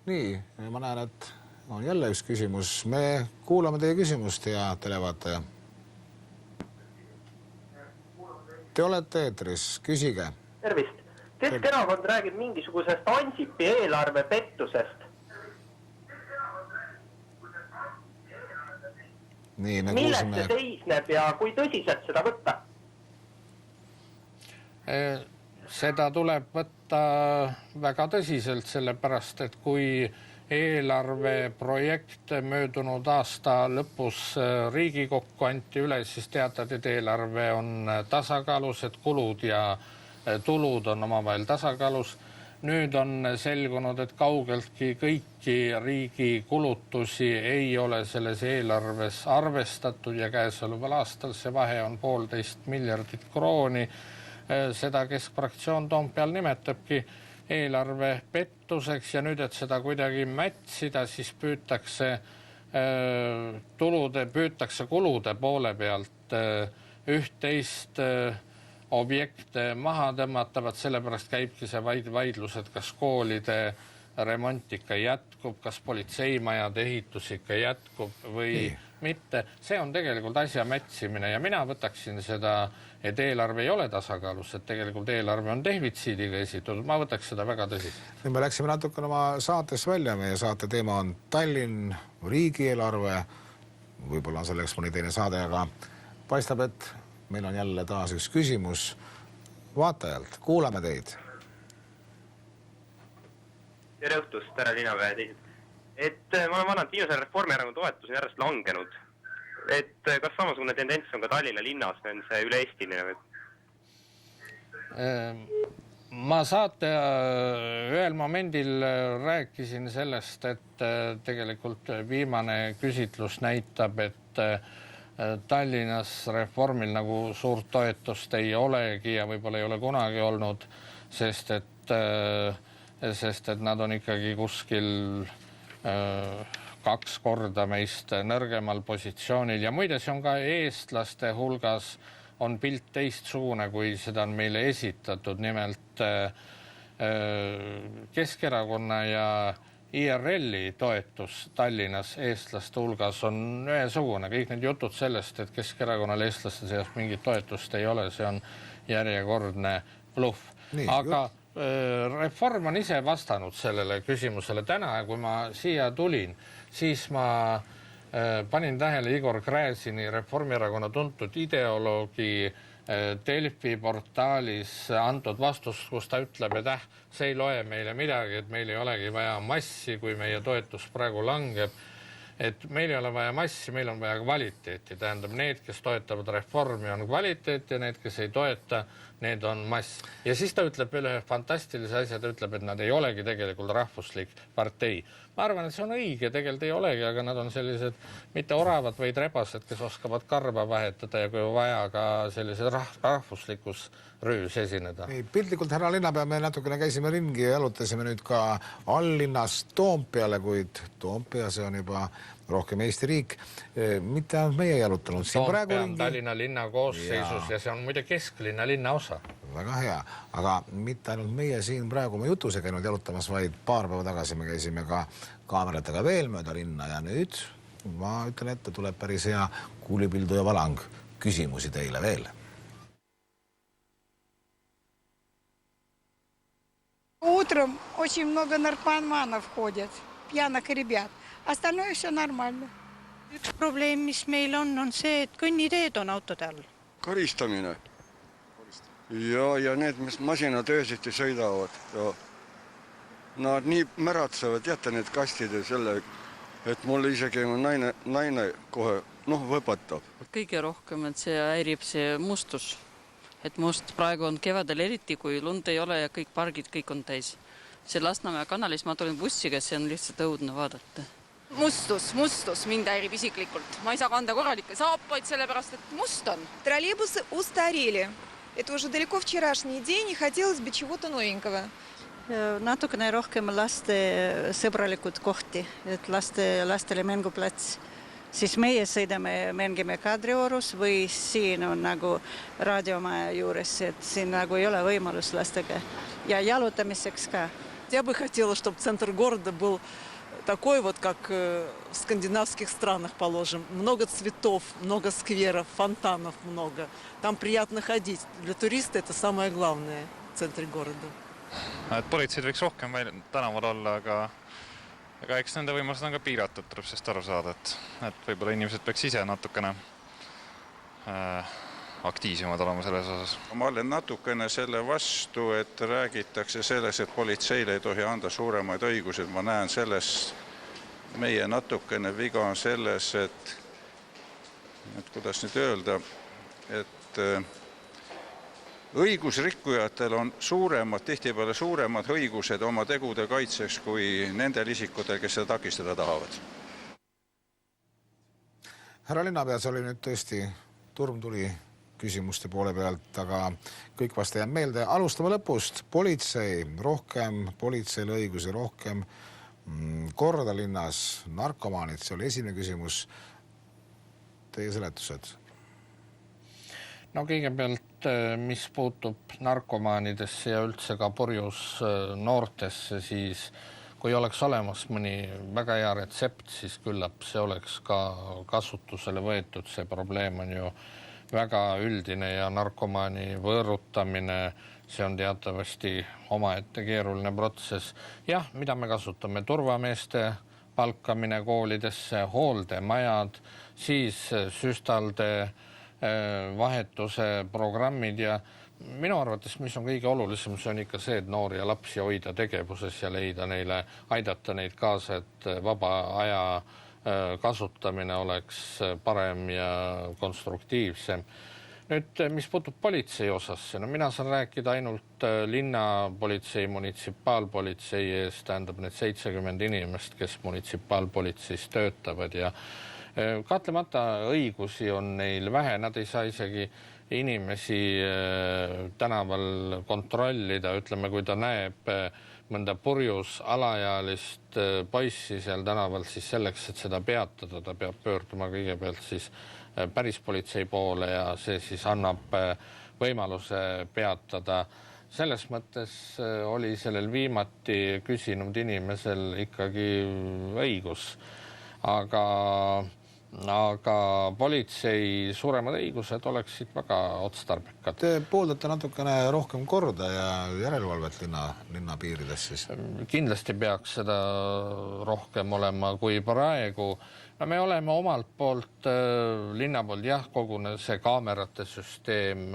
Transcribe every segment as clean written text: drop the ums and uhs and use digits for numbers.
Nii, ma näen, et on jälle üks küsimus. Me kuulame teie küsimust ja televaataja. Te olete eetris, küsige. Tervist. Keskerakond räägib mingisugusest Ansipi eelarve pettusest. Nii, me millest kuulsime... see seisneb ja kui tõsiselt seda võtta? Seda tuleb võtta väga tõsiselt, sellepärast, et kui eelarveprojekt möödunud aasta lõpus Riigikokku anti üle, siis teatad, et eelarve on tasakaalus, et kulud ja tulud on omavahel tasakaalus. Nüüd on selgunud, et kaugeltki kõiki riigi kulutusi ei ole selles eelarves arvestatud ja käesoleval aastal see vahe on 1,5 miljardit krooni. Seda keskfraktsioon Toompeal nimetabki eelarve pettuseks ja nüüd, et seda kuidagi mätsida, siis püütakse kulude poole pealt üht-teist objekte maha tõmmatavat, sellepärast käibki see vaidlus, et kas koolide remont ikka jätkub, kas politseimajade ehitus ikka jätkub või mitte. See on tegelikult asja mätsimine ja mina võtaksin seda, et eelarve ei ole tasakaalus, et tegelikult eelarve on defitsiidiga esitatud. Ma võtaks seda väga tõsiselt. Nüüd me läksime natukene oma saatest välja. Meie saate teema on Tallinn, riigieelarve. Võib-olla on selleks mõni teine saade, aga paistab, et meil on jälle taas üks küsimus vaatajalt. Kuulame teid. Tere õhtust, tere Linnamäe teised. Ma olen vaadanud, viimasel Reformierakonna toetus on järjest langenud. Kas samasugune tendents on ka Tallinna linnas, on see üle Eestiline? Ma saate ühel momendil rääkisin sellest, et tegelikult viimane küsitlus näitab, et Tallinnas Reformil nagu suurt toetust ei olegi ja võib-olla ei ole kunagi olnud, sest et nad on ikkagi kuskil 2 korda meist nõrgemal positsioonil ja muide see on ka eestlaste hulgas on pilt teistsugune, kui seda on meile esitatud. Nimelt Keskerakonna ja IRL-i toetus Tallinnas eestlaste hulgas on ühesugune. Kõik need jutud sellest, et Keskerakonnal eestlaste seas mingit toetust ei ole, see on järjekordne bluff. Aga Reform on ise vastanud sellele küsimusele täna ja kui ma siia tulin, siis ma panin tähele Igor Gräzini, Reformierakonna tuntud ideoloogi Delfi portaalis antud vastust, kus ta ütleb, et see ei loe meile midagi, et meil ei olegi vaja massi, kui meie toetus praegu langeb. Et meil ei ole vaja massi, meil on vaja kvaliteeti. Tähendab, need, kes toetavad Reformi, on kvaliteet ja need, kes ei toeta, need on mass. Ja siis ta ütleb üle fantastilise asja, ta ütleb, et nad ei olegi tegelikult rahvuslik partei. Ma arvan, et see on õige, tegelikult ei olegi, aga nad on sellised mitte oravad, vaid rebased, kes oskavad karva vahetada ja kui vaja ka sellised rahvuslikus rüüs esineda. Piltlikult härra linnapea, me natukene käisime ringi ja jalutasime nüüd ka alllinnast Toompeale, kuid Toompea see on juba rohkem Eesti riik. Mitte ainult meie jalutanud. Toompea on Tallinna linna koosseisus ja see on muide kesklinna linna osa. Väga hea, aga mitte ainult meie siin praegu oma jutus ei käinud jalutamas, vaid paar päeva tagasi me käisime ka kaameratega veel mööda linna ja nüüd ma ütlen ette, tuleb päris hea kuulipildu ja valang küsimusi teile veel. Утром очень много наркоманов ходят, пьяных ребят. Остальное все нормально. Üks probleem, mis meil on see, et kõnniteed on autode all. Karistamine. Ja need, mis masinad öösiti sõidavad. Nad nii märatsevad, jätta need kastid ja selle, et mul isegi naine kohe võpatab. Kõige rohkem, et see häirib see mustus. Et must praegu on kevadel eriti, kui lund ei ole ja kõik pargid, kõik on täis. See Lasnamäe kanalis ma tulin bussiga, see on lihtsalt õudne vaadata. Mustus mind häirib isiklikult. Ma ei saa kanda korralikke saapaid, sellepärast, et must on. Троллейбусы устарели. Это уже далеко вчерашний день, и хотелось бы чего-то новенького. Natukene rohkem laste sõbralikud kohti, et lastele mänguplats. Siis meie sõidame, mängime Kadriorus või siin on nagu raadiomaja juures, et siin nagu ei ole võimalus lastega. Ja jalutamiseks ka. Я бы хотела, чтобы центр города был такой вот, как в скандинавских странах, положим. Много цветов, много скверов, фонтанов много. Там приятно ходить. Для туриста это самое главное в центре города. Politseid võiks rohkem tänaval olla, aga eks nende võimalused on ka piiratud, tuleb sellest aru saada, et võib-olla inimesed peaks ise natukene aktiivsemad olema selles osas. Ma olen natukene selle vastu, et räägitakse selles, et politseile ei tohi anda suuremaid õigused. Ma näen selles meie natukene viga on selles, et kuidas nüüd öelda, et õigusrikkujatel on tihtipeale suuremad õigused oma tegude kaitseks kui nendel isikutel, kes seda takistada tahavad. Härra linnapeas oli nüüd tõesti turm tuli küsimuste poole pealt, aga kõik vast jääb meelde. Alustame lõpust. Politsei, rohkem politseil õigusi, rohkem korda linnas, narkomaanid, see oli esimene küsimus. Teie seletused? No kõigepealt, mis puutub narkomaanidesse ja üldse ka purjus noortesse, siis kui oleks olemas mõni väga hea retsept, siis küllap see oleks ka kasutusele võetud. See probleem on ju väga üldine ja narkomaani võõrutamine, see on teatavasti omaette keeruline protsess. Jah, mida me kasutame? Turvameeste palkamine koolidesse, hooldemajad, siis süstalde vahetuse programmid ja minu arvates, mis on kõige olulisem, see on ikka see, et noori ja lapsi hoida tegevuses ja leida neile, aidata neid kaasa, et vaba aja kasutamine oleks parem ja konstruktiivsem. Nüüd, mis puutub politsei osasse, no mina saan rääkida ainult linnapolitsei, munitsipaalpolitsei ees, tähendab need 70 inimest, kes munitsipaalpolitseis töötavad ja kahtlemata õigusi on neil vähe, nad ei saa isegi inimesi tänaval kontrollida, ütleme, kui ta näeb mõnda purjus alaealist poissi seal tänaval, siis selleks, et seda peatada, ta peab pöörduma kõigepealt siis päris politsei poole ja see siis annab võimaluse peatada. Selles mõttes oli sellel viimati küsinud inimesel ikkagi õigus, aga politsei suuremad õigused oleksid väga otstarbekad. Te pooldate natukene rohkem korda ja järelevalvet linna piirides siis? Kindlasti peaks seda rohkem olema kui praegu. No me oleme omalt poolt, linna poolt jah, kogune see kaamerate süsteem,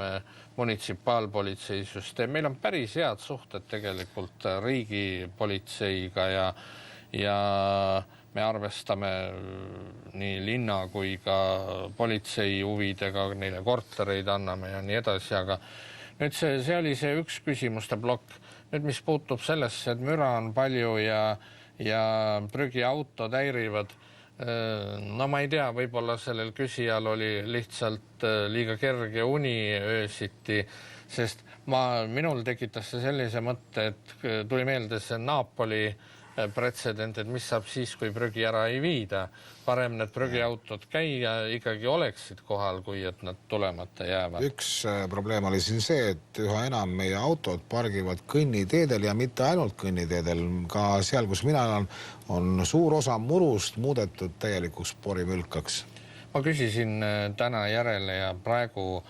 munitsipaalpolitsei süsteem. Meil on päris head suhted tegelikult riigipolitseiga ja me arvestame nii linna kui ka politsei huvidega, neile kortereid anname ja nii edasi, aga nüüd see oli see üks küsimuste plokk. Nüüd, mis puutub sellesse, et müra on palju ja prügiautod häirivad, no ma ei tea, võib-olla sellel küsijal oli lihtsalt liiga kerge uni öösiti, sest minul tekitas see sellise mõtte, et tuli meelde see Napoli pretsedent, et mis saab siis, kui prügi ära ei viida. Parem need prügiautod käia ikkagi oleksid kohal, kui et nad tulemata jäävad. Üks probleem oli siin see, et üha enam meie autod pargivad kõnniteedel ja mitte ainult kõnniteedel. Ka seal, kus mina on suur osa murust muudetud täielikuks porimülkaks. Ma küsisin täna järele ja praegu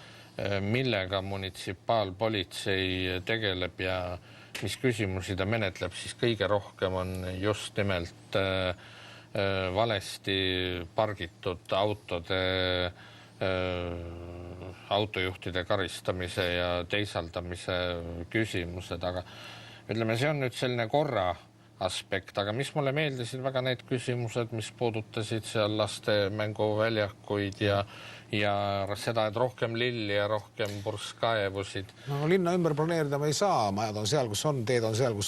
millega munitsipaalpolitsei tegeleb ja mis küsimusi ta menetleb, siis kõige rohkem on just nimelt valesti pargitud autojuhtide karistamise ja teisaldamise küsimused, aga ütleme, see on nüüd selline korra aspekt, aga mis mulle meeldisid väga need küsimused, mis puudutasid seal laste mänguväljakuid ja seda, et rohkem lilli ja rohkem purskkaevusid. No linna ümber planeerida me ei saa, majad on seal, kus on, teed on seal, kus